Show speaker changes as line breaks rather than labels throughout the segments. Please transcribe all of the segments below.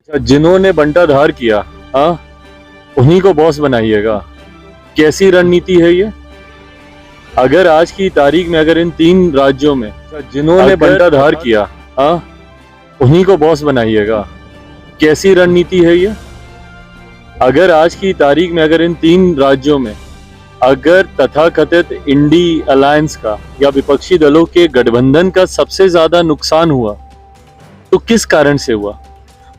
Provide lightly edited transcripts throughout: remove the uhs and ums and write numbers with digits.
जिन्होंने बंटाधार किया, हाँ, उन्हीं को बॉस बनाइएगा। कैसी रणनीति है ये? अगर आज की तारीख में अगर इन 3 राज्यों में जिन्होंने बंटाधार किया, हाँ, उन्हीं को बॉस बनाइएगा। कैसी रणनीति है ये? अगर आज की तारीख में अगर इन 3 राज्यों में अगर तथाकथित इंडी अलायंस का या विपक्षी दलों के गठबंधन का सबसे ज्यादा नुकसान हुआ तो किस कारण से हुआ?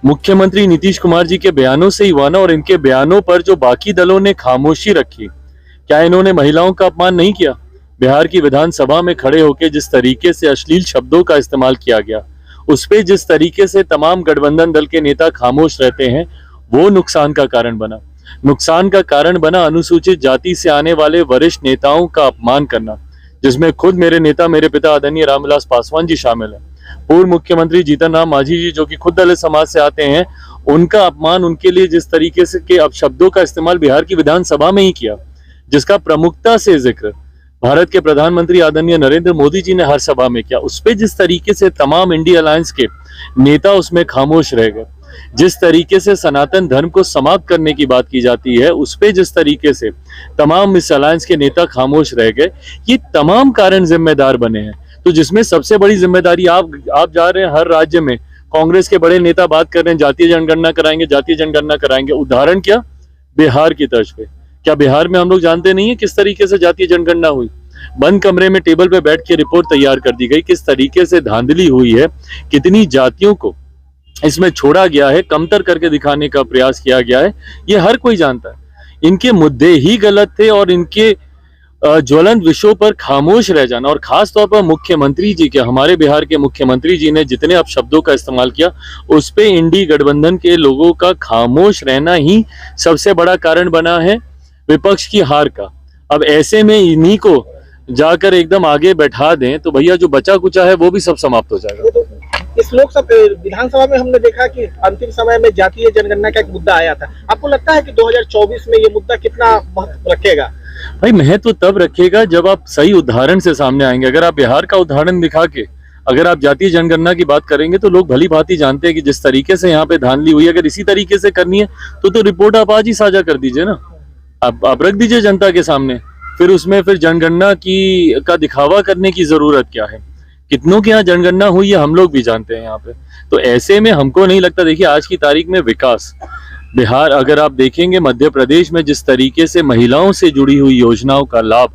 मुख्यमंत्री नीतीश कुमार जी के बयानों से ही हुआ ना। और इनके बयानों पर जो बाकी दलों ने खामोशी रखी, क्या इन्होंने महिलाओं का अपमान नहीं किया? बिहार की विधानसभा में खड़े होकर जिस तरीके से अश्लील शब्दों का इस्तेमाल किया गया, उस पे जिस तरीके से तमाम गठबंधन दल के नेता खामोश रहते हैं, वो नुकसान का कारण बना। नुकसान का कारण बना अनुसूचित जाति से आने वाले वरिष्ठ नेताओं का अपमान करना, जिसमें खुद मेरे नेता, मेरे पिता आदरणीय रामविलास पासवान जी शामिल है। पूर्व मुख्यमंत्री जीतन राम मांझी जी, जो कि खुद दलित समाज से आते हैं, उनका अपमान, उनके लिए जिस तरीके से के अपशब्दों का इस्तेमाल बिहार की विधानसभा में ही किया, जिसका प्रमुखता से जिक्र भारत के प्रधानमंत्री आदरणीय नरेंद्र मोदी जी ने हर सभा में किया, उस पे जिस तरीके से तमाम इंडी अलायंस के नेता उसमें खामोश रह गए, जिस तरीके से सनातन धर्म को समाप्त करने की बात की जाती है, उस पे जिस तरीके से तमाम इस अलायंस के नेता खामोश रह गए, ये तमाम कारण जिम्मेदार बने हैं। तो जिसमें सबसे बड़ी जिम्मेदारी आप जा रहे हैं हर राज्य में, कांग्रेस के बड़े नेता बात कर रहे हैं जातीय जनगणना कराएंगे, जातीय जनगणना कराएंगे। उदाहरण क्या? बिहार की तर्ज पे। क्या बिहार में हम लोग जानते नहीं है किस तरीके से जातीय जनगणना हुई? बंद कमरे में टेबल पे बैठ के रिपोर्ट तैयार कर दी गई, किस तरीके से धांधली हुई है, कितनी जातियों को इसमें छोड़ा गया है, कमतर करके दिखाने का प्रयास किया गया है, ये हर कोई जानता है। इनके मुद्दे ही गलत थे और इनके ज्वलंत विषयों पर खामोश रह जाना, और खास तौर पर मुख्यमंत्री जी के, हमारे बिहार के मुख्यमंत्री जी ने जितने अपशब्दों का इस्तेमाल किया, उस पे इंडी गठबंधन के लोगों का खामोश रहना ही सबसे बड़ा कारण बना है विपक्ष की हार का। अब ऐसे में इन्हीं को जाकर एकदम आगे बैठा दें तो भैया जो बचा कुचा है वो भी सब समाप्त हो जाएगा।
इस लोकसभा विधानसभा में हमने देखा कि अंतिम समय में जातीय जनगणना का एक मुद्दा आया था। आपको लगता है कि 2024 में ये मुद्दा कितना महत्व रखेगा?
भाई महत्व तब रखेगा जब आप सही उदाहरण से सामने आएंगे। अगर आप बिहार का उदाहरण दिखा के अगर आप जातीय जनगणना की बात करेंगे तो लोग भली भांति जानते हैं कि जिस तरीके से यहाँ पे धांधली हुई, अगर इसी तरीके से करनी है तो रिपोर्ट आप आज ही साझा कर दीजिए ना, आप रख दीजिए जनता के सामने। फिर उसमें फिर जनगणना का दिखावा करने की जरूरत क्या है? कितनों के यहाँ जनगणना हुई है हम लोग भी जानते हैं यहाँ पे। तो ऐसे में हमको नहीं लगता, देखिए आज की तारीख में विकास बिहार, अगर आप देखेंगे मध्य प्रदेश में जिस तरीके से महिलाओं से जुड़ी हुई योजनाओं का लाभ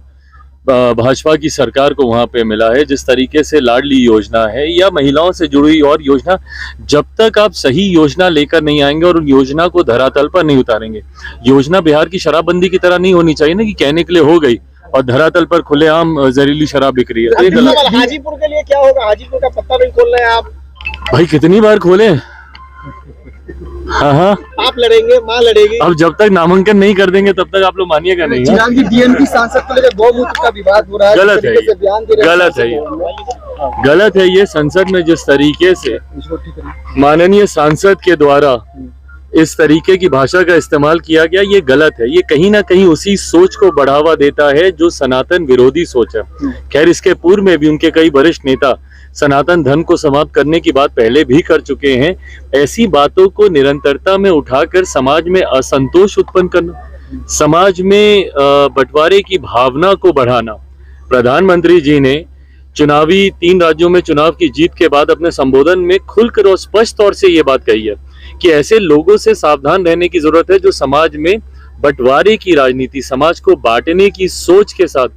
भाजपा की सरकार को वहां पे मिला है, जिस तरीके से लाडली योजना है या महिलाओं से जुड़ी और योजना, जब तक आप सही योजना लेकर नहीं आएंगे और उन योजना को धरातल पर नहीं उतारेंगे, योजना बिहार की शराबबंदी की तरह नहीं होनी चाहिए ना कि कहने के लिए हो गई और धरातल पर खुलेआम जहरीली शराब बिक रही है।
हाजीपुर के लिए क्या होगा? हाजीपुर का पत्ता नहीं खोल रहे हैं आप।
भाई कितनी बार खोले? हाँ,
आप लड़ेंगे, माँ लड़ेगी।
अब जब तक नामांकन नहीं कर देंगे तब तक आप लोग मानिएगा नहीं।
डीएमपी सांसद को लेकर गौमूत्र का विवाद हो रहा है।
गलत है, गलत है ये। संसद में जिस तरीके से माननीय सांसद के द्वारा इस तरीके की भाषा का इस्तेमाल किया गया, ये गलत है। ये कहीं ना कहीं उसी सोच को बढ़ावा देता है जो सनातन विरोधी सोच है। खैर इसके पूर्व में भी उनके कई वरिष्ठ नेता सनातन धर्म को समाप्त करने की बात पहले भी कर चुके हैं। ऐसी बातों को निरंतरता में उठाकर समाज में असंतोष उत्पन्न करना, समाज में बंटवारे की भावना को बढ़ाना। प्रधानमंत्री जी ने चुनावी 3 राज्यों में चुनाव की जीत के बाद अपने संबोधन में खुलकर और स्पष्ट तौर से ये बात कही है कि ऐसे लोगों से सावधान रहने की जरूरत है जो समाज में बंटवारे की राजनीति, समाज को बांटने की सोच के साथ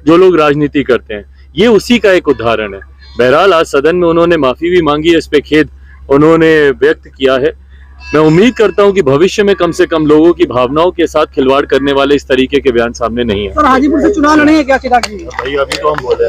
जो लोग राजनीति करते हैं। ये उसी का एक उदाहरण है। बहरहाल आज सदन में उन्होंने माफी भी मांगी है, इस पे खेद उन्होंने व्यक्त किया है। मैं उम्मीद करता हूं कि भविष्य में कम से कम लोगों की भावनाओं के साथ खिलवाड़ करने वाले इस तरीके के बयान सामने नहीं है।
सर हाजीपुर से चुनाव लड़े हैं क्या चिराग जी?
भाई अभी तो हम बोले